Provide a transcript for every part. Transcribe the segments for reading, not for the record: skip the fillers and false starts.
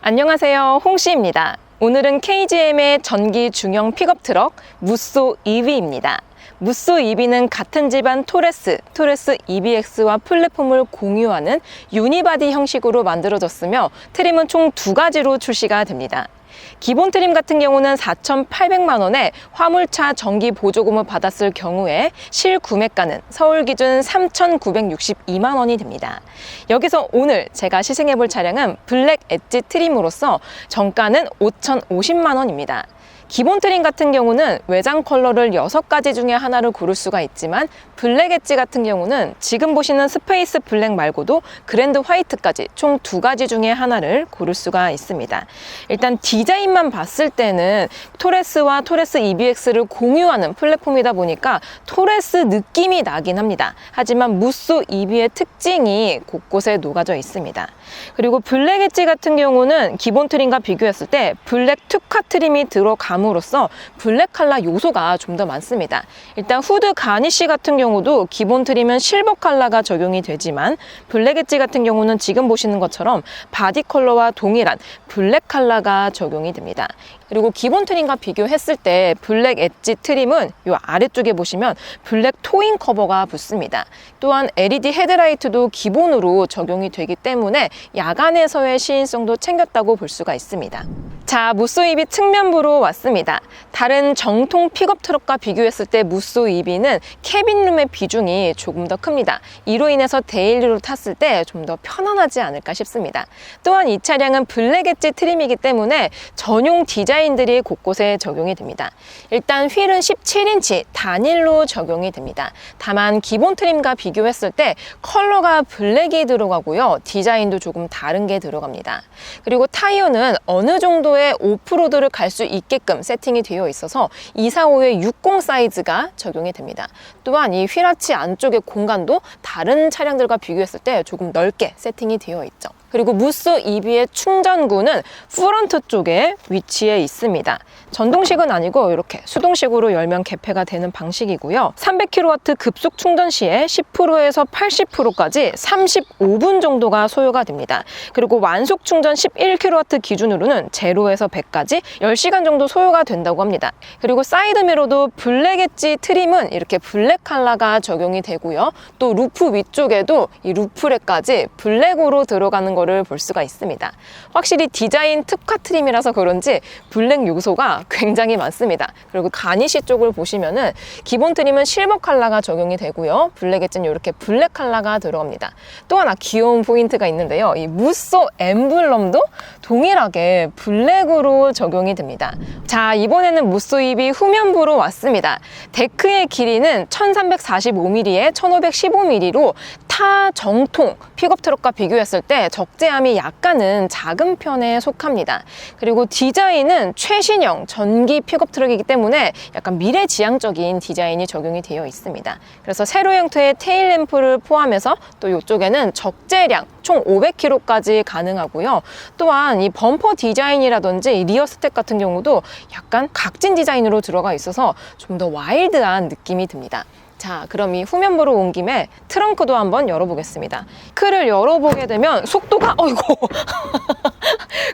안녕하세요, 홍씨입니다. 오늘은 KGM의 전기 중형 픽업 트럭 무쏘 EV입니다. 무쏘 EV는 같은 집안 토레스 EBX와 플랫폼을 공유하는 유니바디 형식으로 만들어졌으며 트림은 총 2가지로 출시가 됩니다. 기본 트림 같은 경우는 4,800만 원에 화물차 정기 보조금을 받았을 경우에 실구매가는 서울 기준 3,962만 원이 됩니다. 여기서 오늘 제가 시승해 볼 차량은 블랙 엣지 트림으로서 정가는 5,050만 원입니다. 기본 트림 같은 경우는 외장 컬러를 6가지 중에 하나를 고를 수가 있지만 블랙 엣지 같은 경우는 지금 보시는 스페이스 블랙 말고도 그랜드 화이트까지 총 2가지 중에 하나를 고를 수가 있습니다. 일단 디자인만 봤을 때는 토레스와 토레스 EBX를 공유하는 플랫폼이다 보니까 토레스 느낌이 나긴 합니다. 하지만 무쏘 EV의 특징이 곳곳에 녹아져 있습니다. 그리고 블랙 엣지 같은 경우는 기본 트림과 비교했을 때 블랙 특화 트림이 들어감으로써 블랙 컬러 요소가 좀 더 많습니다. 일단 후드 가니쉬 같은 경우도 기본 트림은 실버 컬러가 적용이 되지만 블랙 엣지 같은 경우는 지금 보시는 것처럼 바디 컬러와 동일한 블랙 컬러가 적용이 됩니다. 그리고 기본 트림과 비교했을 때 블랙 엣지 트림은 이 아래쪽에 보시면 블랙 토잉 커버가 붙습니다. 또한 LED 헤드라이트도 기본으로 적용이 되기 때문에 야간에서의 시인성도 챙겼다고 볼 수가 있습니다. 자, 무쏘 EV 측면부로 왔습니다. 다른 정통 픽업 트럭과 비교했을 때 무쏘 EV는 캐빈룸의 비중이 조금 더 큽니다. 이로 인해서 데일리로 탔을 때 좀 더 편안하지 않을까 싶습니다. 또한 이 차량은 블랙 엣지 트림이기 때문에 전용 디자인들이 곳곳에 적용이 됩니다. 일단 휠은 17인치 단일로 적용이 됩니다. 다만 기본 트림과 비교했을 때 컬러가 블랙이 들어가고요. 디자인도 조금 다른 게 들어갑니다. 그리고 타이어는 어느 정도의 오프로드를 갈 수 있게끔 세팅이 되어 있어서 245의 60 사이즈가 적용이 됩니다. 또한 이 휠아치 안쪽의 공간도 다른 차량들과 비교했을 때 조금 넓게 세팅이 되어 있죠. 그리고 무쏘 EV의 충전구는 프런트 쪽에 위치해 있습니다. 전동식은 아니고 이렇게 수동식으로 열면 개폐가 되는 방식이고요. 300kW 급속 충전 시에 10%에서 80%까지 35분 정도가 소요가 됩니다. 그리고 완속 충전 11kW 기준으로는 0에서 100까지 10시간 정도 소요가 된다고 합니다. 그리고 사이드 미러도 블랙 엣지 트림은 이렇게 블랙 컬러가 적용이 되고요. 또 루프 위쪽에도 이 루프랙까지 블랙으로 들어가는 거를 볼 수가 있습니다. 확실히 디자인 특화 트림이라서 그런지 블랙 요소가 굉장히 많습니다. 그리고 가니쉬 쪽을 보시면은 기본 트림은 실버 컬러가 적용이 되고요. 블랙 엣지는 이렇게 블랙 컬러가 들어갑니다. 또 하나 귀여운 포인트가 있는데요. 이 무쏘 엠블럼도 동일하게 블랙으로 적용이 됩니다. 자, 이번에는 무쏘 EV 후면부로 왔습니다. 데크의 길이는 1345mm에 1515mm로 타 정통 픽업 트럭과 비교했을 때 적재함이 약간은 작은 편에 속합니다. 그리고 디자인은 최신형 전기 픽업 트럭이기 때문에 약간 미래지향적인 디자인이 적용이 되어 있습니다. 그래서 세로 형태의 테일 램프를 포함해서 또 이쪽에는 적재량 총 500kg까지 가능하고요. 또한 이 범퍼 디자인이라든지 리어 스택 같은 경우도 약간 각진 디자인으로 들어가 있어서 좀 더 와일드한 느낌이 듭니다. 자, 그럼 이 후면부로 온 김에 트렁크도 한번 열어보겠습니다. 트렁크를 열어보게 되면 속도가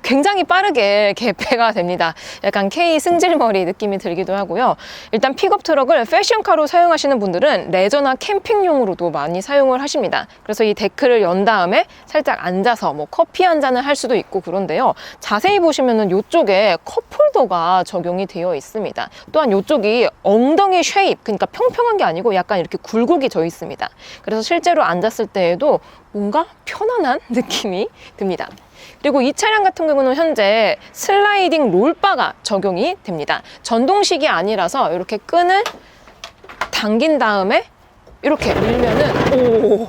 굉장히 빠르게 개폐가 됩니다. 약간 K 승질머리 느낌이 들기도 하고요. 일단 픽업 트럭을 패션카로 사용하시는 분들은 레저나 캠핑용으로도 많이 사용을 하십니다. 그래서 이 데크를 연 다음에 살짝 앉아서 뭐 커피 한 잔을 할 수도 있고 그런데요. 자세히 보시면은 이쪽에 컵홀더가 적용이 되어 있습니다. 또한 이쪽이 엉덩이 쉐입, 그러니까 평평한 게 아니고 약간 이렇게 굴곡이 져 있습니다. 그래서 실제로 앉았을 때에도 뭔가 편안한 느낌이 듭니다. 그리고 이 차량 같은 경우는 현재 슬라이딩 롤바가 적용이 됩니다. 전동식이 아니라서 이렇게 끈을 당긴 다음에 이렇게 밀면은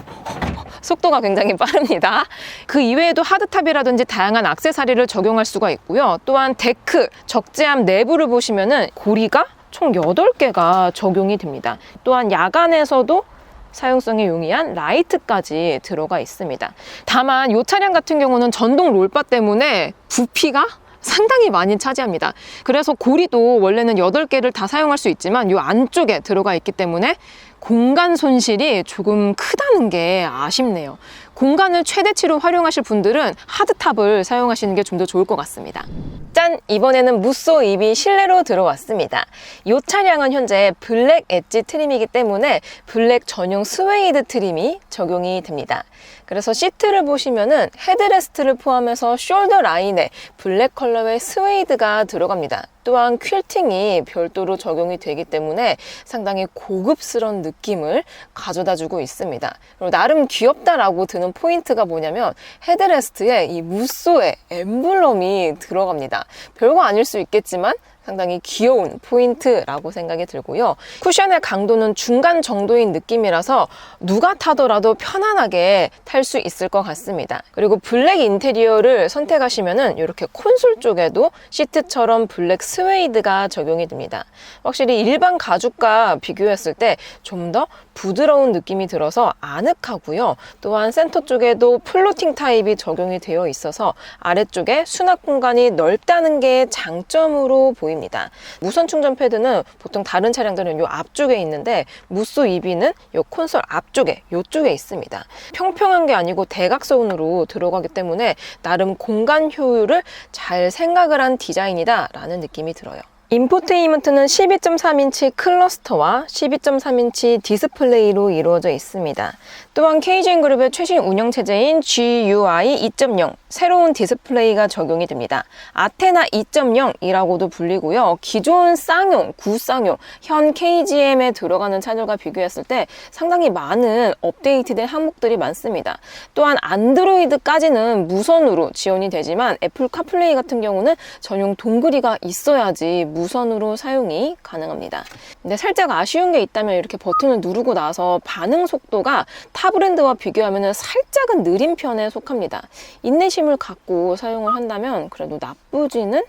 속도가 굉장히 빠릅니다. 그 이외에도 하드탑이라든지 다양한 액세서리를 적용할 수가 있고요. 또한 데크, 적재함 내부를 보시면은 고리가 총 8개가 적용이 됩니다. 또한 야간에서도 사용성에 용이한 라이트까지 들어가 있습니다. 다만 이 차량 같은 경우는 전동 롤바 때문에 부피가 상당히 많이 차지합니다. 그래서 고리도 원래는 8개를 다 사용할 수 있지만 이 안쪽에 들어가 있기 때문에 공간 손실이 조금 크다는 게 아쉽네요. 공간을 최대치로 활용하실 분들은 하드탑을 사용하시는 게 좀 더 좋을 것 같습니다. 짠! 이번에는 무쏘 EV 실내로 들어왔습니다. 이 차량은 현재 블랙 엣지 트림이기 때문에 블랙 전용 스웨이드 트림이 적용이 됩니다. 그래서 시트를 보시면은 헤드레스트를 포함해서 숄더 라인에 블랙 컬러의 스웨이드가 들어갑니다. 또한 퀼팅이 별도로 적용이 되기 때문에 상당히 고급스러운 느낌을 가져다 주고 있습니다. 그리고 나름 귀엽다라고 드는 포인트가 뭐냐면 헤드레스트에 이 무쏘의 엠블럼이 들어갑니다. 별거 아닐 수 있겠지만 상당히 귀여운 포인트라고 생각이 들고요. 쿠션의 강도는 중간 정도인 느낌이라서 누가 타더라도 편안하게 탈 수 있을 것 같습니다. 그리고 블랙 인테리어를 선택하시면은 이렇게 콘솔 쪽에도 시트처럼 블랙 스웨이드가 적용이 됩니다. 확실히 일반 가죽과 비교했을 때 좀 더 부드러운 느낌이 들어서 아늑하고요. 또한 센터 쪽에도 플로팅 타입이 적용이 되어 있어서 아래쪽에 수납 공간이 넓다는 게 장점으로 보입니다. 무선 충전 패드는 보통 다른 차량들은 이 앞쪽에 있는데 무쏘 EV는 이 콘솔 앞쪽에 이쪽에 있습니다. 평평한 게 아니고 대각선으로 들어가기 때문에 나름 공간 효율을 잘 생각을 한 디자인이다 라는 느낌이 들어요. 인포테인먼트는 12.3인치 클러스터와 12.3인치 디스플레이로 이루어져 있습니다. 또한 KGM 그룹의 최신 운영체제인 GUI 2.0 새로운 디스플레이가 적용이 됩니다. 아테나 2.0이라고도 불리고요. 기존 쌍용, 구쌍용, 현 KGM에 들어가는 차량과 비교했을 때 상당히 많은 업데이트된 항목들이 많습니다. 또한 안드로이드까지는 무선으로 지원이 되지만 애플 카플레이 같은 경우는 전용 동그리가 있어야지 무선으로 사용이 가능합니다. 근데 살짝 아쉬운 게 있다면 이렇게 버튼을 누르고 나서 반응 속도가 타 브랜드와 비교하면 살짝은 느린 편에 속합니다. 인내심을 갖고 사용을 한다면 그래도 나쁘지는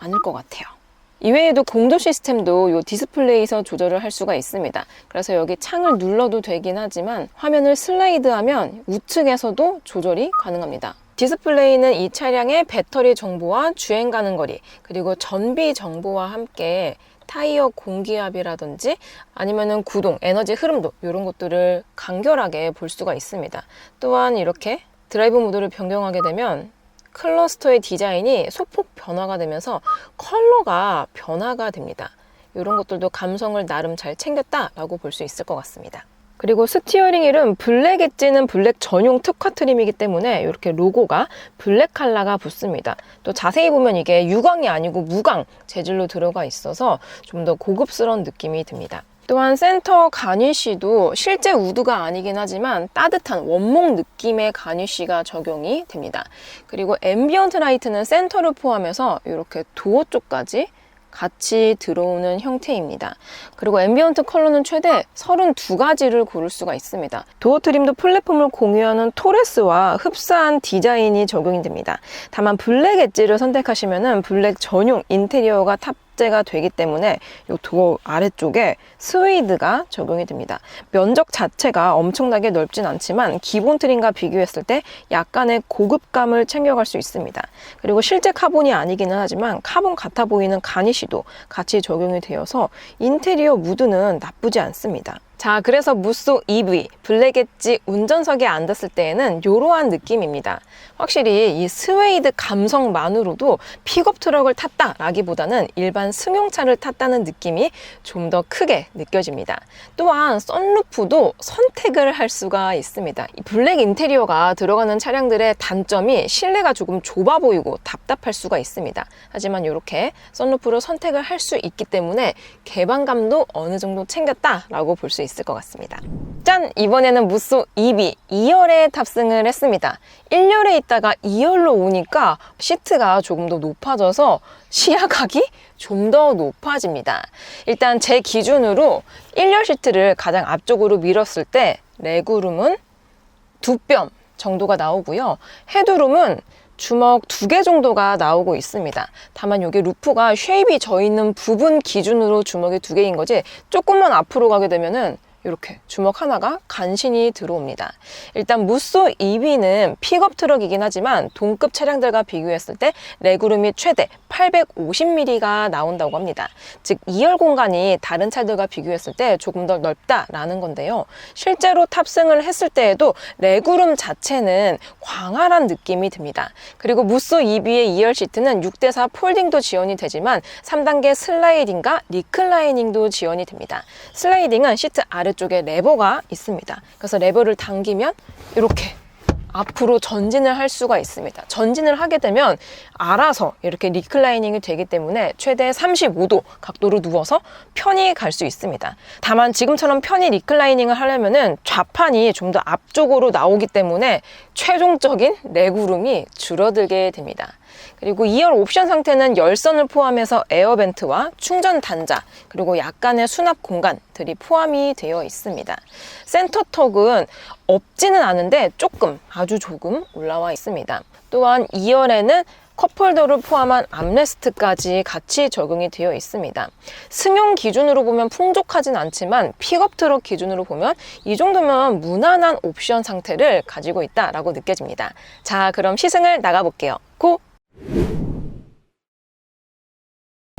않을 것 같아요. 이외에도 공조 시스템도 이 디스플레이에서 조절을 할 수가 있습니다. 그래서 여기 창을 눌러도 되긴 하지만 화면을 슬라이드하면 우측에서도 조절이 가능합니다. 디스플레이는 이 차량의 배터리 정보와 주행 가는 거리, 그리고 전비 정보와 함께 타이어 공기압이라든지 아니면은 구동, 에너지 흐름도 이런 것들을 간결하게 볼 수가 있습니다. 또한 이렇게 드라이브 모드를 변경하게 되면 클러스터의 디자인이 소폭 변화가 되면서 컬러가 변화가 됩니다. 이런 것들도 감성을 나름 잘 챙겼다라고 볼 수 있을 것 같습니다. 그리고 스티어링 휠은 블랙 엣지는 블랙 전용 특화 트림이기 때문에 이렇게 로고가 블랙 컬러가 붙습니다. 또 자세히 보면 이게 유광이 아니고 무광 재질로 들어가 있어서 좀 더 고급스러운 느낌이 듭니다. 또한 센터 가니쉬도 실제 우드가 아니긴 하지만 따뜻한 원목 느낌의 가니쉬가 적용이 됩니다. 그리고 앰비언트 라이트는 센터를 포함해서 이렇게 도어 쪽까지 같이 들어오는 형태입니다. 그리고 앰비언트 컬러는 최대 32가지를 고를 수가 있습니다. 도어 트림도 플랫폼을 공유하는 토레스와 흡사한 디자인이 적용이 됩니다. 다만 블랙 엣지를 선택하시면 블랙 전용 인테리어가 탑재가 되기 때문에 이 도어 아래쪽에 스웨이드가 적용이 됩니다. 면적 자체가 엄청나게 넓진 않지만 기본 트림과 비교했을 때 약간의 고급감을 챙겨갈 수 있습니다. 그리고 실제 카본이 아니기는 하지만 카본 같아 보이는 가니쉬도 같이 적용이 되어서 인테리어 무드는 나쁘지 않습니다. 자, 그래서 무쏘 EV, 블랙 엣지 운전석에 앉았을 때에는 이러한 느낌입니다. 확실히 이 스웨이드 감성만으로도 픽업 트럭을 탔다라기보다는 일반 승용차를 탔다는 느낌이 좀 더 크게 느껴집니다. 또한 썬루프도 선택을 할 수가 있습니다. 이 블랙 인테리어가 들어가는 차량들의 단점이 실내가 조금 좁아 보이고 답답할 수가 있습니다. 하지만 이렇게 썬루프로 선택을 할 수 있기 때문에 개방감도 어느 정도 챙겼다라고 볼 수 있을 것 같습니다. 짠! 이번에는 무쏘 EV 2열에 탑승을 했습니다. 1열에 있다가 2열로 오니까 시트가 조금 더 높아져서 시야각이 좀 더 높아집니다. 일단 제 기준으로 1열 시트를 가장 앞쪽으로 밀었을 때 레그룸은 2뼘 정도가 나오고요. 헤드룸은 주먹 2개 정도가 나오고 있습니다. 다만 여기 루프가 쉐입이 져 있는 부분 기준으로 주먹이 2개인 거지 조금만 앞으로 가게 되면은 이렇게 주먹 하나가 간신히 들어옵니다. 일단 무쏘 EV는 픽업 트럭이긴 하지만 동급 차량들과 비교했을 때 레그룸이 최대 850mm가 나온다고 합니다. 즉 2열 공간이 다른 차들과 비교했을 때 조금 더 넓다라는 건데요. 실제로 탑승을 했을 때에도 레그룸 자체는 광활한 느낌이 듭니다. 그리고 무쏘 EV의 2열 시트는 6대4 폴딩도 지원이 되지만 3단계 슬라이딩과 리클라이닝도 지원이 됩니다. 슬라이딩은 시트 아래쪽에 레버가 있습니다. 그래서 레버를 당기면 이렇게 앞으로 전진을 할 수가 있습니다. 전진을 하게 되면 알아서 이렇게 리클라이닝이 되기 때문에 최대 35도 각도로 누워서 편히 갈 수 있습니다. 다만 지금처럼 편히 리클라이닝을 하려면은 좌판이 좀 더 앞쪽으로 나오기 때문에 최종적인 레그룸이 줄어들게 됩니다. 그리고 2열 옵션 상태는 열선을 포함해서 에어벤트와 충전 단자, 그리고 약간의 수납 공간들이 포함이 되어 있습니다. 센터턱은 없지는 않은데 아주 조금 올라와 있습니다. 또한 2열에는 컵홀더를 포함한 암레스트까지 같이 적용이 되어 있습니다. 승용 기준으로 보면 풍족하진 않지만 픽업 트럭 기준으로 보면 이 정도면 무난한 옵션 상태를 가지고 있다라고 느껴집니다. 자, 그럼 시승을 나가볼게요. 고!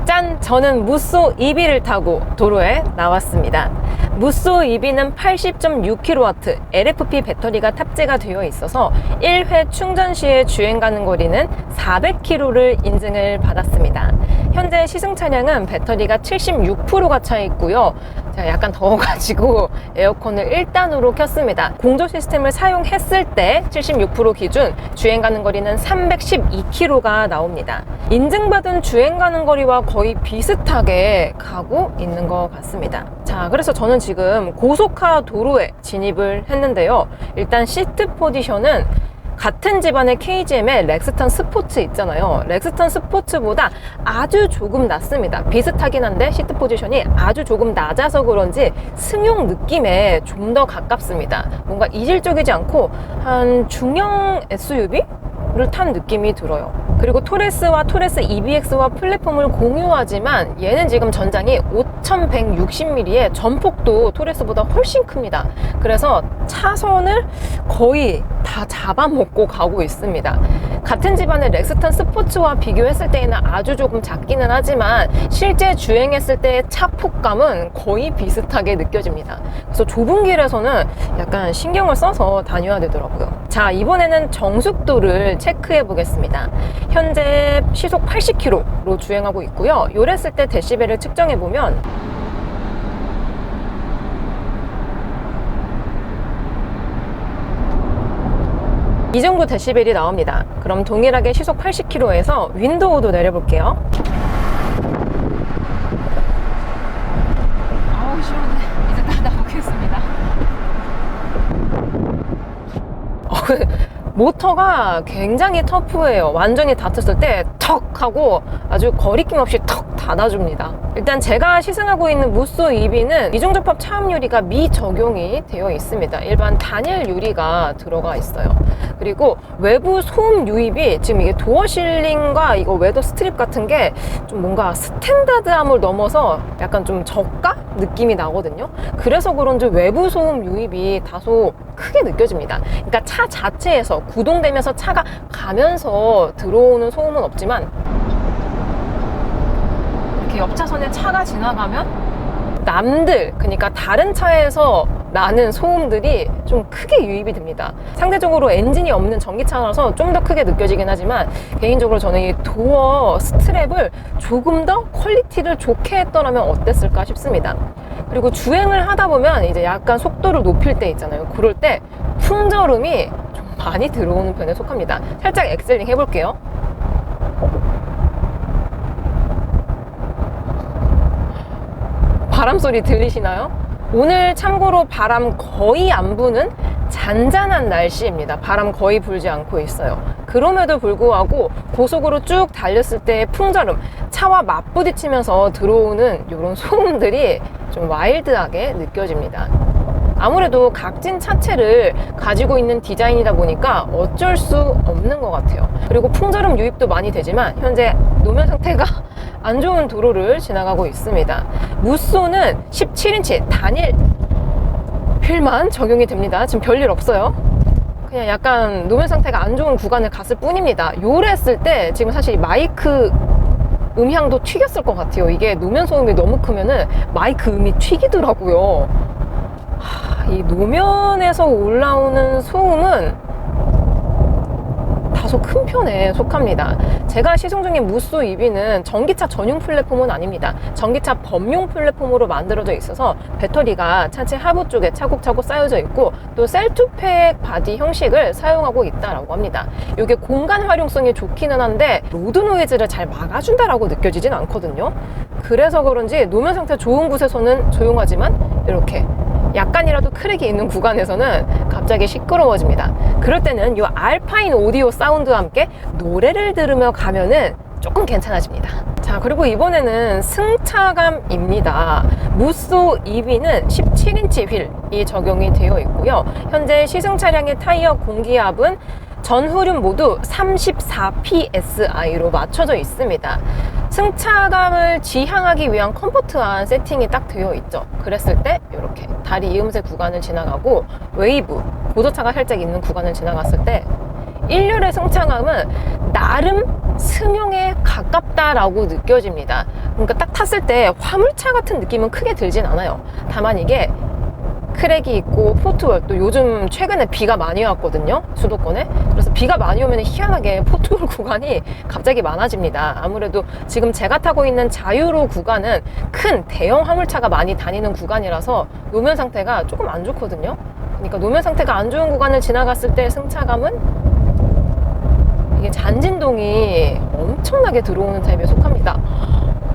짠! 저는 무쏘 EV를 타고 도로에 나왔습니다. 무쏘 EV는 80.6kW LFP 배터리가 탑재가 되어 있어서 1회 충전 시에 주행 가는 거리는 400km를 인증을 받았습니다. 현재 시승 차량은 배터리가 76%가 차 있고요. 제가 약간 더워가지고 에어컨을 1단으로 켰습니다. 공조 시스템을 사용했을 때 76% 기준 주행 가는 거리는 312km가 나옵니다. 인증받은 주행 가는 거리와 거의 비슷하게 가고 있는 것 같습니다. 자, 그래서 저는 지금 고속화 도로에 진입을 했는데요. 일단 시트 포지션은 같은 집안의 KGM의 렉스턴 스포츠 있잖아요. 렉스턴 스포츠보다 아주 조금 낮습니다. 비슷하긴 한데 시트 포지션이 아주 조금 낮아서 그런지 승용 느낌에 좀 더 가깝습니다. 뭔가 이질적이지 않고 한 중형 SUV? 를 탄 느낌이 들어요. 그리고 토레스와 토레스 EBX와 플랫폼을 공유하지만 얘는 지금 전장이 5160mm의 전폭도 토레스보다 훨씬 큽니다. 그래서 차선을 거의 다 잡아먹고 가고 있습니다. 같은 집안의 렉스턴 스포츠와 비교했을 때에는 아주 조금 작기는 하지만 실제 주행했을 때의 차 폭감은 거의 비슷하게 느껴집니다. 그래서 좁은 길에서는 약간 신경을 써서 다녀야 되더라고요. 자, 이번에는 정숙도를 체크해 보겠습니다. 현재 시속 80km로 주행하고 있고요. 요랬을 때 데시벨을 측정해 보면 이 정도 데시벨이 나옵니다. 그럼 동일하게 시속 80km에서 윈도우도 내려볼게요. 아우 시원해. 이제 닫아보겠습니다. 모터가 굉장히 터프해요. 완전히 닫혔을 때 턱 하고 아주 거리낌 없이 턱 닫아줍니다. 일단 제가 시승하고 있는 무쏘 EV는 이중접합 차음 유리가 미적용이 되어 있습니다. 일반 단일 유리가 들어가 있어요. 그리고 외부 소음 유입이 지금 이게 도어 실링과 이거 웨더 스트립 같은 게 좀 뭔가 스탠다드함을 넘어서 약간 좀 저가 느낌이 나거든요. 그래서 그런지 외부 소음 유입이 다소 크게 느껴집니다. 그러니까 차 자체에서 구동되면서 차가 가면서 들어오는 소음은 없지만 이렇게 옆차선에 차가 지나가면 남들, 그러니까 다른 차에서 나는 소음들이 좀 크게 유입이 됩니다. 상대적으로 엔진이 없는 전기차라서 좀 더 크게 느껴지긴 하지만 개인적으로 저는 이 도어 스트랩을 조금 더 퀄리티를 좋게 했더라면 어땠을까 싶습니다. 그리고 주행을 하다 보면 이제 약간 속도를 높일 때 있잖아요. 그럴 때 풍절음이 좀 많이 들어오는 편에 속합니다. 살짝 엑셀링 해볼게요. 바람 소리 들리시나요? 오늘 참고로 바람 거의 안 부는 잔잔한 날씨입니다. 바람 거의 불지 않고 있어요. 그럼에도 불구하고 고속으로 쭉 달렸을 때의 풍절음, 차와 맞부딪히면서 들어오는 이런 소음들이 좀 와일드하게 느껴집니다. 아무래도 각진 차체를 가지고 있는 디자인이다 보니까 어쩔 수 없는 것 같아요. 그리고 풍절음 유입도 많이 되지만 현재 노면 상태가 안 좋은 도로를 지나가고 있습니다. 무쏘는 17인치 단일 오일만 적용이 됩니다. 지금 별일 없어요. 그냥 약간 노면 상태가 안 좋은 구간을 갔을 뿐입니다. 요랬을 때 지금 사실 마이크 음향도 튀겼을 것 같아요. 이게 노면 소음이 너무 크면은 마이크 음이 튀기더라고요. 이 노면에서 올라오는 소음은 다소 큰 편에 속합니다. 제가 시승 중인 무쏘 EV는 전기차 전용 플랫폼은 아닙니다. 전기차 범용 플랫폼으로 만들어져 있어서 배터리가 차체 하부 쪽에 차곡차곡 쌓여져 있고 또 셀투팩 바디 형식을 사용하고 있다라고 합니다. 이게 공간 활용성이 좋기는 한데 로드 노이즈를 잘 막아준다라고 느껴지진 않거든요. 그래서 그런지 노면 상태 좋은 곳에서는 조용하지만 이렇게 약간이라도 크랙이 있는 구간에서는 갑자기 시끄러워집니다. 그럴 때는 이 알파인 오디오 사운드와 함께 노래를 들으며 가면은 조금 괜찮아집니다. 자, 그리고 이번에는 승차감입니다. 무쏘 EV는 17인치 휠이 적용이 되어 있고요. 현재 시승 차량의 타이어 공기압은 전후륜 모두 34psi로 맞춰져 있습니다. 승차감을 지향하기 위한 컴포트한 세팅이 딱 되어 있죠. 그랬을 때 이렇게 다리 이음새 구간을 지나가고 웨이브, 고도차가 살짝 있는 구간을 지나갔을 때 1륜의 승차감은 나름 승용에 가깝다라고 느껴집니다. 그러니까 딱 탔을 때 화물차 같은 느낌은 크게 들진 않아요. 다만 이게 크랙이 있고 포트홀, 또 요즘 최근에 비가 많이 왔거든요, 수도권에. 그래서 비가 많이 오면 희한하게 포트홀 구간이 갑자기 많아집니다. 아무래도 지금 제가 타고 있는 자유로 구간은 큰 대형 화물차가 많이 다니는 구간이라서 노면 상태가 조금 안 좋거든요. 그러니까 노면 상태가 안 좋은 구간을 지나갔을 때 승차감은 이게 잔진동이 엄청나게 들어오는 타입에 속합니다.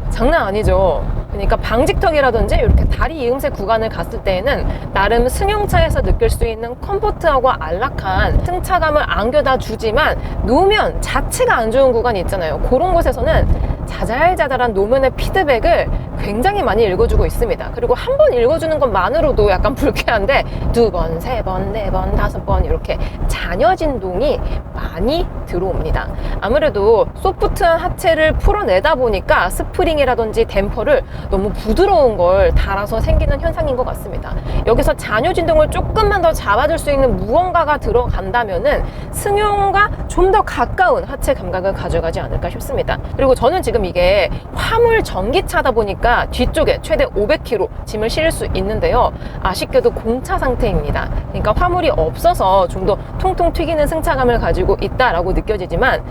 장난 아니죠. 그러니까 방직턱이라든지 이렇게 다리 이음새 구간을 갔을 때에는 나름 승용차에서 느낄 수 있는 컴포트하고 안락한 승차감을 안겨다 주지만 노면 자체가 안 좋은 구간이 있잖아요. 그런 곳에서는 자잘자잘한 노면의 피드백을 굉장히 많이 읽어주고 있습니다. 그리고 한 번 읽어주는 것만으로도 약간 불쾌한데 2번, 3번, 4번, 5번 이렇게 잔여 진동이 많이 들어옵니다. 아무래도 소프트한 하체를 풀어내다 보니까 스프링이라든지 댐퍼를 너무 부드러운 걸 달아서 생기는 현상인 것 같습니다. 여기서 잔여 진동을 조금만 더 잡아줄 수 있는 무언가가 들어간다면은 승용과 좀 더 가까운 하체 감각을 가져가지 않을까 싶습니다. 그리고 저는 지금 이게 화물 전기차다 보니까 뒤쪽에 최대 500kg 짐을 실을 수 있는데요. 아쉽게도 공차 상태입니다. 그러니까 화물이 없어서 좀 더 통통 튀기는 승차감을 가지고 있다라고 느껴지지만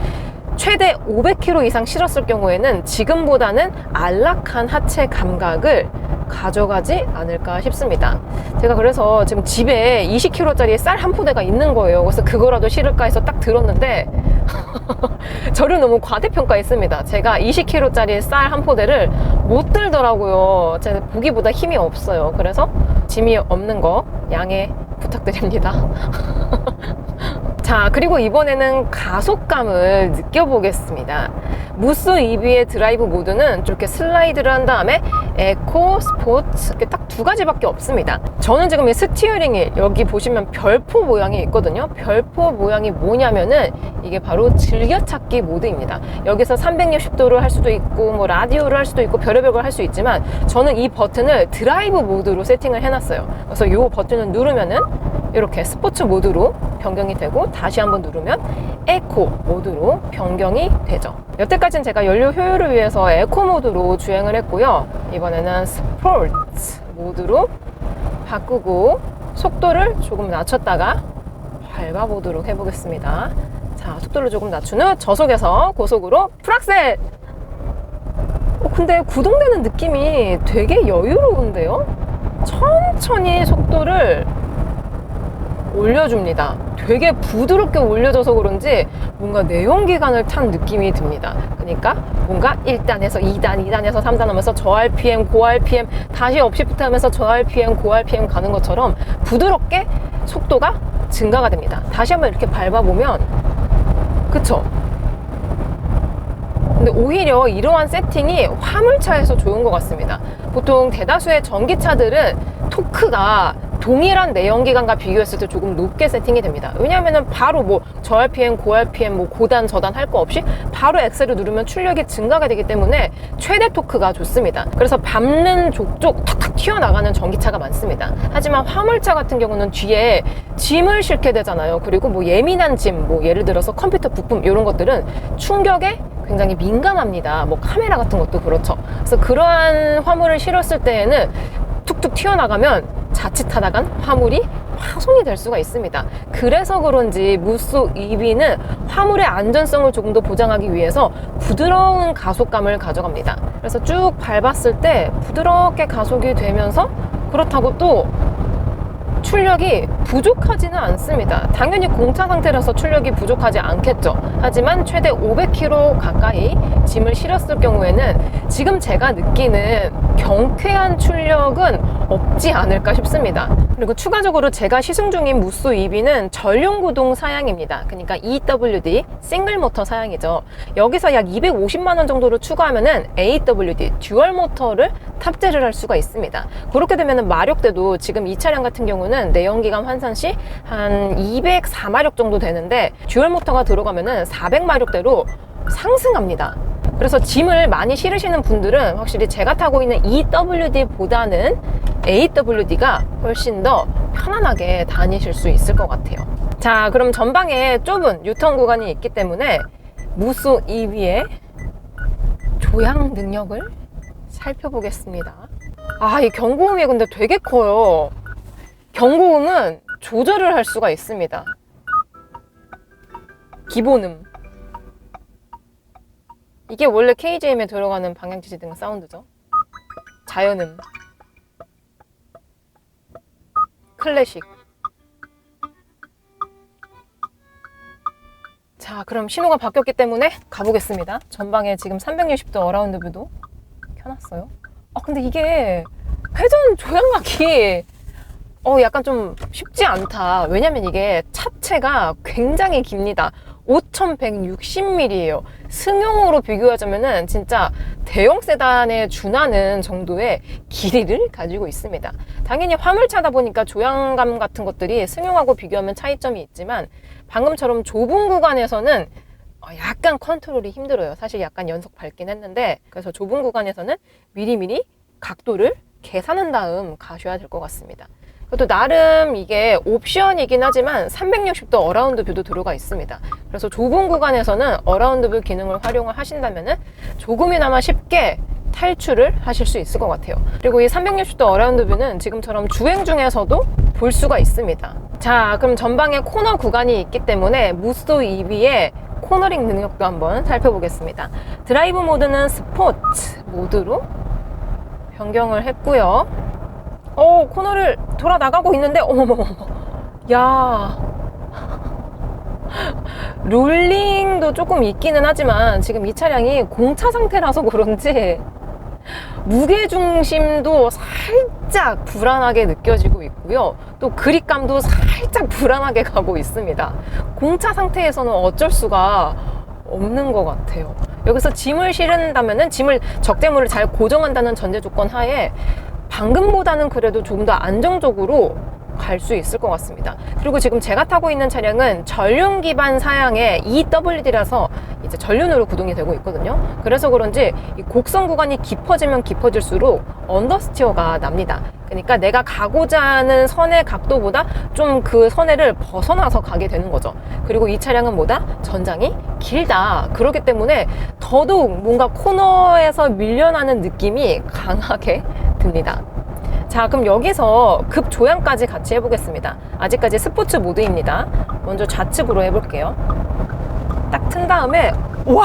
최대 500kg 이상 실었을 경우에는 지금보다는 안락한 하체 감각을 가져가지 않을까 싶습니다. 제가 그래서 지금 집에 20kg짜리 쌀 한 포대가 있는 거예요. 그래서 그거라도 실을까 해서 딱 들었는데 저를 너무 과대평가했습니다. 제가 20kg짜리 쌀 한 포대를 못 들더라고요. 제가 보기보다 힘이 없어요. 그래서 짐이 없는 거 양해 부탁드립니다. 자, 그리고 이번에는 가속감을 느껴보겠습니다. 무쏘 EV의 드라이브 모드는 이렇게 슬라이드를 한 다음에 에코, 스포츠 이렇게 딱 두 가지밖에 없습니다. 저는 지금 이 스티어링이 여기 보시면 별포 모양이 있거든요. 별포 모양이 뭐냐면은 이게 바로 즐겨찾기 모드입니다. 여기서 360도를 할 수도 있고 뭐 라디오를 할 수도 있고 별의별 걸 할 수 있지만 저는 이 버튼을 드라이브 모드로 세팅을 해놨어요. 그래서 이 버튼을 누르면은 이렇게 스포츠 모드로 변경이 되고 다시 한번 누르면 에코 모드로 변경이 되죠. 여태까지는 제가 연료 효율을 위해서 에코 모드로 주행을 했고요. 이번에는 스포츠 모드로 바꾸고 속도를 조금 낮췄다가 밟아보도록 해보겠습니다. 자, 속도를 조금 낮춘 후 저속에서 고속으로 풀악셀! 근데 구동되는 느낌이 되게 여유로운데요? 천천히 속도를 올려줍니다. 되게 부드럽게 올려져서 그런지 뭔가 내연기관을 탄 느낌이 듭니다. 그러니까 뭔가 1단에서 2단, 2단에서 3단 하면서 저 RPM, 고 RPM, 다시 업시프트 하면서 저 RPM, 고 RPM 가는 것처럼 부드럽게 속도가 증가가 됩니다. 다시 한번 이렇게 밟아보면 그쵸? 근데 오히려 이러한 세팅이 화물차에서 좋은 것 같습니다. 보통 대다수의 전기차들은 토크가 동일한 내연기관과 비교했을 때 조금 높게 세팅이 됩니다. 왜냐하면 바로 뭐 저 RPM, 고 RPM, 뭐 고단, 저단 할 거 없이 바로 엑셀을 누르면 출력이 증가가 되기 때문에 최대 토크가 좋습니다. 그래서 밟는 족족 탁탁 튀어나가는 전기차가 많습니다. 하지만 화물차 같은 경우는 뒤에 짐을 싣게 되잖아요. 그리고 뭐 예민한 짐, 뭐 예를 들어서 컴퓨터 부품 이런 것들은 충격에 굉장히 민감합니다. 뭐 카메라 같은 것도 그렇죠. 그래서 그러한 화물을 실었을 때에는 툭툭 튀어나가면 자칫하다간 화물이 파손이 될 수가 있습니다. 그래서 그런지 무쏘 EV는 화물의 안전성을 조금 더 보장하기 위해서 부드러운 가속감을 가져갑니다. 그래서 쭉 밟았을 때 부드럽게 가속이 되면서 그렇다고 또 출력이 부족하지는 않습니다. 당연히 공차 상태라서 출력이 부족하지 않겠죠. 하지만 최대 500kg 가까이 짐을 실었을 경우에는 지금 제가 느끼는 경쾌한 출력은 없지 않을까 싶습니다. 그리고 추가적으로 제가 시승 중인 무쏘 EV는 전용 구동 사양입니다. 그러니까 EWD 싱글 모터 사양이죠. 여기서 약 250만 원 정도를 추가하면은 AWD 듀얼 모터를 탑재를 할 수가 있습니다. 그렇게 되면은 마력대도 지금 이 차량 같은 경우는 내연기관 환산 시 한 204마력 정도 되는데 듀얼 모터가 들어가면은 400마력대로 상승합니다. 그래서 짐을 많이 실으시는 분들은 확실히 제가 타고 있는 EWD보다는 AWD가 훨씬 더 편안하게 다니실 수 있을 것 같아요. 자, 그럼 전방에 좁은 유턴 구간이 있기 때문에 무쏘 EV의 조향 능력을 살펴보겠습니다. 아, 이 경고음이 근데 되게 커요. 경고음은 조절을 할 수가 있습니다. 기본음. 이게 원래 KGM에 들어가는 방향지시등 사운드죠. 자연음, 클래식. 자, 그럼 신호가 바뀌었기 때문에 가보겠습니다. 전방에 지금 360도 어라운드 뷰도 켜놨어요. 근데 이게 회전 조향각이 약간 좀 쉽지 않다. 왜냐면 이게 차체가 굉장히 깁니다. 5160mm예요. 승용으로 비교하자면은 진짜 대형 세단에 준하는 정도의 길이를 가지고 있습니다. 당연히 화물차다 보니까 조향감 같은 것들이 승용하고 비교하면 차이점이 있지만 방금처럼 좁은 구간에서는 약간 컨트롤이 힘들어요. 사실 약간 연속 밟긴 했는데 그래서 좁은 구간에서는 미리미리 각도를 계산한 다음 가셔야 될 것 같습니다. 그것도 나름 이게 옵션이긴 하지만 360도 어라운드 뷰도 들어가 있습니다. 그래서 좁은 구간에서는 어라운드 뷰 기능을 활용을 하신다면은 조금이나마 쉽게 탈출을 하실 수 있을 것 같아요. 그리고 이 360도 어라운드 뷰는 지금처럼 주행 중에서도 볼 수가 있습니다. 자, 그럼 전방에 코너 구간이 있기 때문에 무쏘 EV의 코너링 능력도 한번 살펴보겠습니다. 드라이브 모드는 스포츠 모드로 변경을 했고요. 코너를 돌아 나가고 있는데 어머머머, 야, 롤링도 조금 있기는 하지만 지금 이 차량이 공차 상태라서 그런지 무게중심도 살짝 불안하게 느껴지고 있고요. 또 그립감도 살짝 불안하게 가고 있습니다. 공차 상태에서는 어쩔 수가 없는 것 같아요. 여기서 짐을 실은다면은 짐을 적재물을 잘 고정한다는 전제 조건 하에 방금보다는 그래도 조금 더 안정적으로 갈 수 있을 것 같습니다. 그리고 지금 제가 타고 있는 차량은 전륜 기반 사양의 EWD라서 이제 전륜으로 구동이 되고 있거든요. 그래서 그런지 이 곡선 구간이 깊어지면 깊어질수록 언더스티어가 납니다. 그러니까 내가 가고자 하는 선의 각도보다 좀 그 선회를 벗어나서 가게 되는 거죠. 그리고 이 차량은 뭐다? 전장이 길다. 그렇기 때문에 더더욱 뭔가 코너에서 밀려나는 느낌이 강하게 듭니다. 자, 그럼 여기서 급 조향까지 같이 해보겠습니다. 아직까지 스포츠 모드입니다. 먼저 좌측으로 해볼게요. 딱 튼 다음에 와,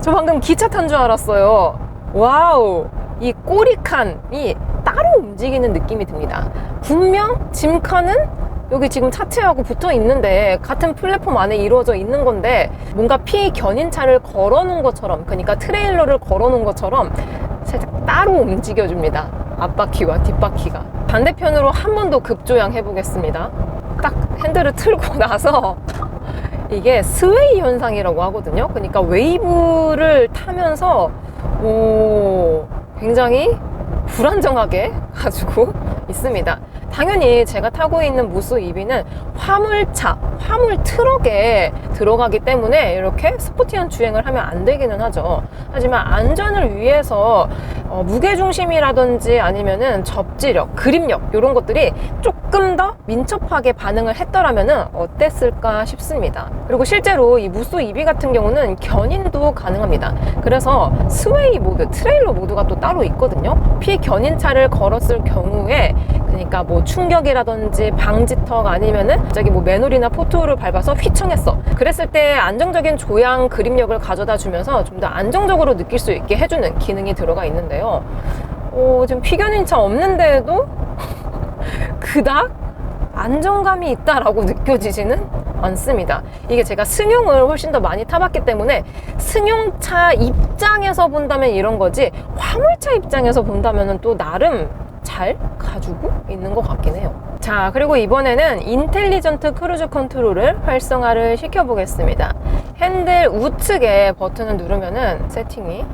저 방금 기차 탄 줄 알았어요. 와우, 이 꼬리칸이 따로 움직이는 느낌이 듭니다. 분명 짐칸은 여기 지금 차체하고 붙어 있는데 같은 플랫폼 안에 이루어져 있는 건데 뭔가 피견인차를 걸어놓은 것처럼, 그러니까 트레일러를 걸어놓은 것처럼 살짝 따로 움직여줍니다. 앞바퀴와 뒷바퀴가. 반대편으로 한 번 더 급조양 해보겠습니다. 딱 핸들을 틀고 나서 이게 스웨이 현상이라고 하거든요. 그러니까 웨이브를 타면서 굉장히 불안정하게 가지고 있습니다. 당연히 제가 타고 있는 무쏘 EV는 화물차, 화물 트럭에 들어가기 때문에 이렇게 스포티한 주행을 하면 안 되기는 하죠. 하지만 안전을 위해서 무게중심이라든지 아니면은 접지력, 그립력 이런 것들이 조금 더 민첩하게 반응을 했더라면 어땠을까 싶습니다. 그리고 실제로 이 무쏘 EV 같은 경우는 견인도 가능합니다. 그래서 스웨이 모드, 트레일러 모드가 또 따로 있거든요. 피견인차를 걸었을 경우에 그러니까 뭐 충격이라든지 방지턱 아니면은 갑자기 뭐 맨홀이나 포토를 밟아서 휘청했어. 그랬을 때 안정적인 조향 그립력을 가져다 주면서 좀 더 안정적으로 느낄 수 있게 해주는 기능이 들어가 있는데요. 지금 피견인차 없는데도 그닥 안정감이 있다라고 느껴지지는 않습니다. 이게 제가 승용을 훨씬 더 많이 타봤기 때문에 승용차 입장에서 본다면 이런 거지 화물차 입장에서 본다면 또 나름 잘 가지고 있는 것 같긴 해요. 자, 그리고 이번에는 인텔리전트 크루즈 컨트롤을 활성화를 시켜보겠습니다. 핸들 우측에 버튼을 누르면은 세팅이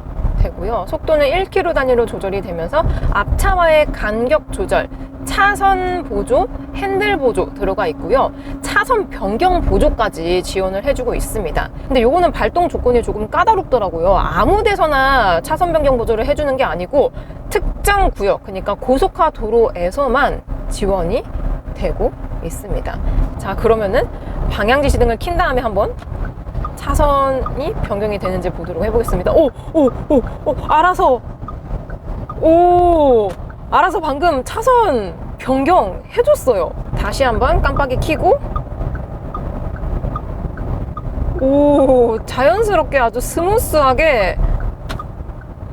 되고요. 속도는 1km 단위로 조절이 되면서 앞차와의 간격 조절, 차선 보조, 핸들 보조 들어가 있고요. 차선 변경 보조까지 지원을 해주고 있습니다. 근데 요거는 발동 조건이 조금 까다롭더라고요. 아무 데서나 차선 변경 보조를 해주는 게 아니고 특정 구역, 그러니까 고속화 도로에서만 지원이 되고 있습니다. 자, 그러면은 방향지시등을 킨 다음에 한번 차선이 변경이 되는지 보도록 해보겠습니다. 알아서 방금 차선 변경 해줬어요. 다시 한번 깜빡이 켜고 자연스럽게 아주 스무스하게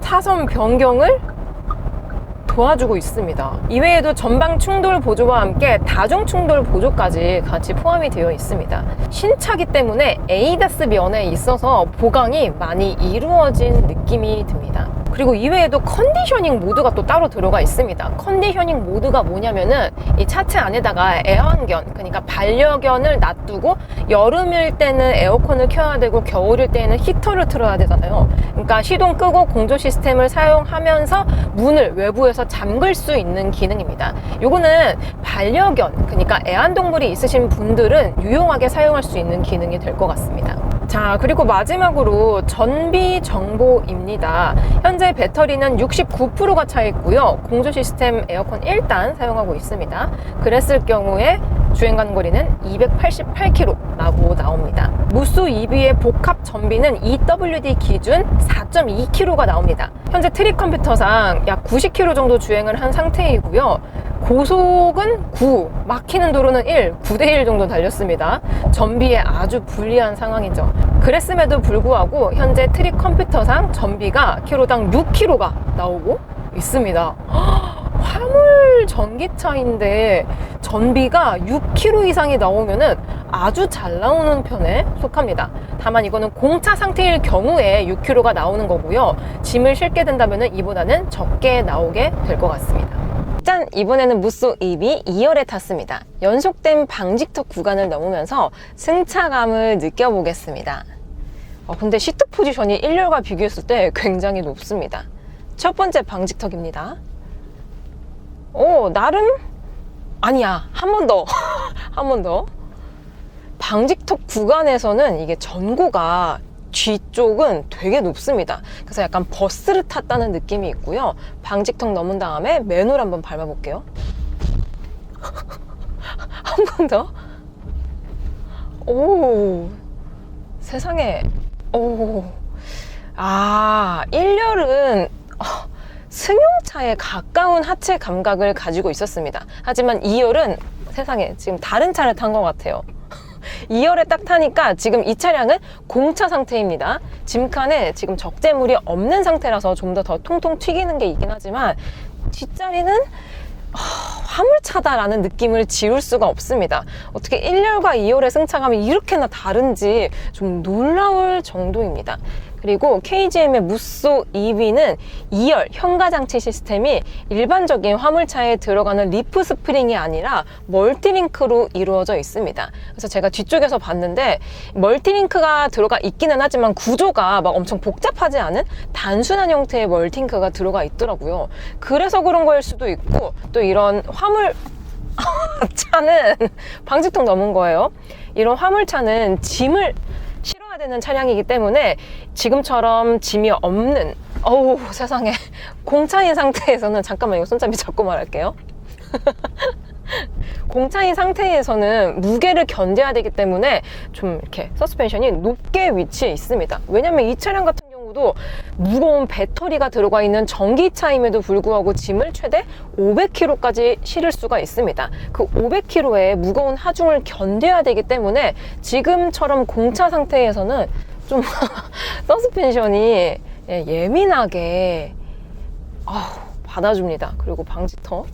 차선 변경을 도와주고 있습니다. 이외에도 전방 충돌 보조와 함께 다중 충돌 보조까지 같이 포함이 되어 있습니다. 신차기 때문에 ADAS 면에 있어서 보강이 많이 이루어진 느낌이 듭니다. 그리고 이외에도 컨디셔닝 모드가 또 따로 들어가 있습니다. 컨디셔닝 모드가 뭐냐면은 이 차체 안에다가 애완견, 그러니까 반려견을 놔두고 여름일 때는 에어컨을 켜야 되고 겨울일 때는 히터를 틀어야 되잖아요. 그러니까 시동 끄고 공조 시스템을 사용하면서 문을 외부에서 잠글 수 있는 기능입니다. 요거는 반려견, 그러니까 애완동물이 있으신 분들은 유용하게 사용할 수 있는 기능이 될 것 같습니다. 자, 그리고 마지막으로 전비 정보입니다. 현재 배터리는 69%가 차 있고요. 공조 시스템 에어컨 1단 사용하고 있습니다. 그랬을 경우에 주행 가능거리는 288km라고 나옵니다. 무쏘 EV의 복합 전비는 EWD 기준 4.2km가 나옵니다. 현재 트립 컴퓨터상 약 90km 정도 주행을 한 상태이고요. 고속은 9, 막히는 도로는 1, 9대1 정도 달렸습니다. 전비에 아주 불리한 상황이죠. 그랬음에도 불구하고 현재 트립 컴퓨터상 전비가 킬로당 6km가 나오고 있습니다. 화물 전기차인데 전비가 6km 이상이 나오면은 아주 잘 나오는 편에 속합니다. 다만 이거는 공차 상태일 경우에 6km가 나오는 거고요. 짐을 싣게 된다면은 이보다는 적게 나오게 될 것 같습니다. 짠! 이번에는 무쏘 EV 2열에 탔습니다. 연속된 방직턱 구간을 넘으면서 승차감을 느껴보겠습니다. 근데 시트 포지션이 1열과 비교했을 때 굉장히 높습니다. 첫 번째 방직턱입니다. 나름 아니야, 한 번 더 한 번 더. 방직턱 구간에서는 이게 전고가 뒤쪽은 되게 높습니다. 그래서 약간 버스를 탔다는 느낌이 있고요. 방직턱 넘은 다음에 맨홀 한번 밟아볼게요. 한 번 더. 세상에. 1열은 승용차에 가까운 하체 감각을 가지고 있었습니다. 하지만 2열은 세상에 지금 다른 차를 탄 것 같아요. 2열에 딱 타니까 지금 이 차량은 공차 상태입니다. 짐칸에 지금 적재물이 없는 상태라서 좀 더 통통 튀기는 게 있긴 하지만 뒷자리는 화물차다라는 느낌을 지울 수가 없습니다. 어떻게 1열과 2열의 승차감이 이렇게나 다른지 좀 놀라울 정도입니다. 그리고 KGM의 무쏘 EV는 2열 현가장치 시스템이 일반적인 화물차에 들어가는 리프 스프링이 아니라 멀티링크로 이루어져 있습니다. 그래서 제가 뒤쪽에서 봤는데 멀티링크가 들어가 있기는 하지만 구조가 막 엄청 복잡하지 않은 단순한 형태의 멀티링크가 들어가 있더라고요. 그래서 그런 거일 수도 있고 또 이런 화물 차는 방지턱 넘은 거예요. 이런 화물차는 짐을 실어야 되는 차량이기 때문에 지금처럼 짐이 없는, 어우 세상에, 공차인 상태에서는, 잠깐만 이거 손잡이 잡고 말할게요. 공차인 상태에서는 무게를 견뎌야 되기 때문에 좀 이렇게 서스펜션이 높게 위치해 있습니다. 왜냐면 이 차량 같은 경우도 무거운 배터리가 들어가 있는 전기차임에도 불구하고 짐을 최대 500kg까지 실을 수가 있습니다. 그 500kg의 무거운 하중을 견뎌야 되기 때문에 지금처럼 공차 상태에서는 좀 서스펜션이 예민하게 받아줍니다. 그리고 방지턱,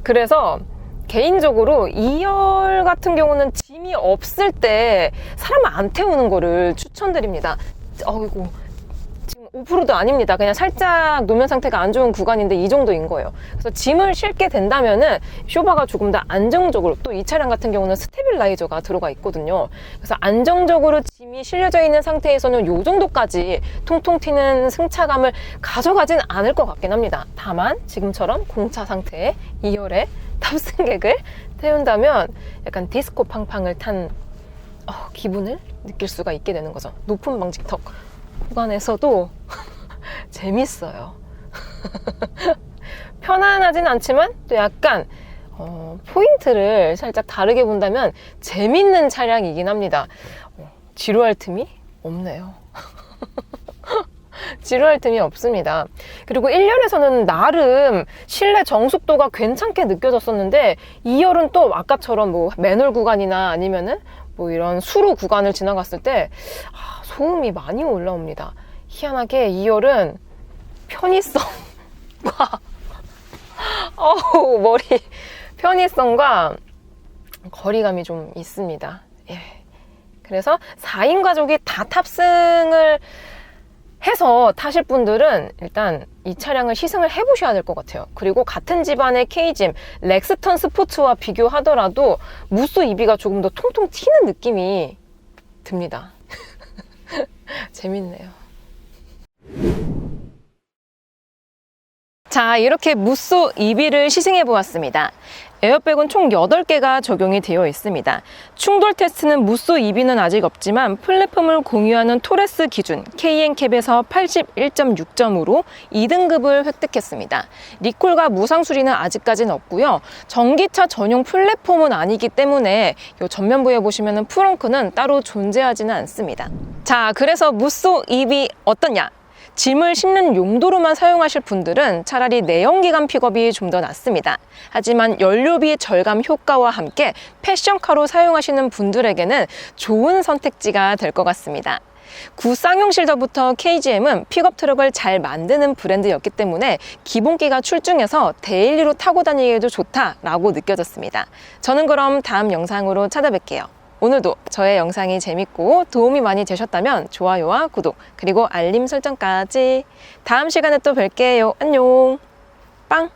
그래서 개인적으로 2열 같은 경우는 짐이 없을 때 사람 안 태우는 거를 추천드립니다. 어이구, 지금 오프로드 아닙니다. 그냥 살짝 노면 상태가 안 좋은 구간인데 이 정도인 거예요. 그래서 짐을 실게 된다면은 쇼바가 조금 더 안정적으로, 또 이 차량 같은 경우는 스테빌라이저가 들어가 있거든요. 그래서 안정적으로 짐이 실려져 있는 상태에서는 요 정도까지 통통 튀는 승차감을 가져가진 않을 것 같긴 합니다. 다만 지금처럼 공차 상태의 2열에 탑승객을 태운다면 약간 디스코 팡팡을 탄 기분을 느낄 수가 있게 되는 거죠. 높은 방지턱 구간에서도 재밌어요. 편안하진 않지만 또 약간 포인트를 살짝 다르게 본다면 재밌는 차량이긴 합니다. 지루할 틈이 없네요. 지루할 틈이 없습니다. 그리고 1열에서는 나름 실내 정숙도가 괜찮게 느껴졌었는데 2열은 또 아까처럼 뭐 맨홀 구간이나 아니면은 뭐 이런 수로 구간을 지나갔을 때 소음이 많이 올라옵니다. 희한하게 2열은 편의성과 머리 편의성과 거리감이 좀 있습니다. 예. 그래서 4인 가족이 다 탑승을 해서 타실 분들은 일단 이 차량을 시승을 해보셔야 될 것 같아요. 그리고 같은 집안의 K짐, 렉스턴 스포츠와 비교하더라도 무쏘 EV가 조금 더 통통 튀는 느낌이 듭니다. 재밌네요. 자, 이렇게 무쏘 EV를 시승해 보았습니다. 에어백은 총 8개가 적용이 되어 있습니다. 충돌 테스트는 무쏘 EV는 아직 없지만 플랫폼을 공유하는 토레스 기준 KNCAP에서 81.6점으로 2등급을 획득했습니다. 리콜과 무상 수리는 아직까지는 없고요. 전기차 전용 플랫폼은 아니기 때문에 이 전면부에 보시면 프렁크는 따로 존재하지는 않습니다. 자, 그래서 무쏘 EV 어떠냐? 짐을 싣는 용도로만 사용하실 분들은 차라리 내연기관 픽업이 좀 더 낫습니다. 하지만 연료비 절감 효과와 함께 패션카로 사용하시는 분들에게는 좋은 선택지가 될 것 같습니다. 구쌍용 실더부터 KGM은 픽업 트럭을 잘 만드는 브랜드였기 때문에 기본기가 출중해서 데일리로 타고 다니기에도 좋다라고 느껴졌습니다. 저는 그럼 다음 영상으로 찾아뵐게요. 오늘도 저의 영상이 재밌고 도움이 많이 되셨다면 좋아요와 구독, 그리고 알림 설정까지. 다음 시간에 또 뵐게요. 안녕. 빵.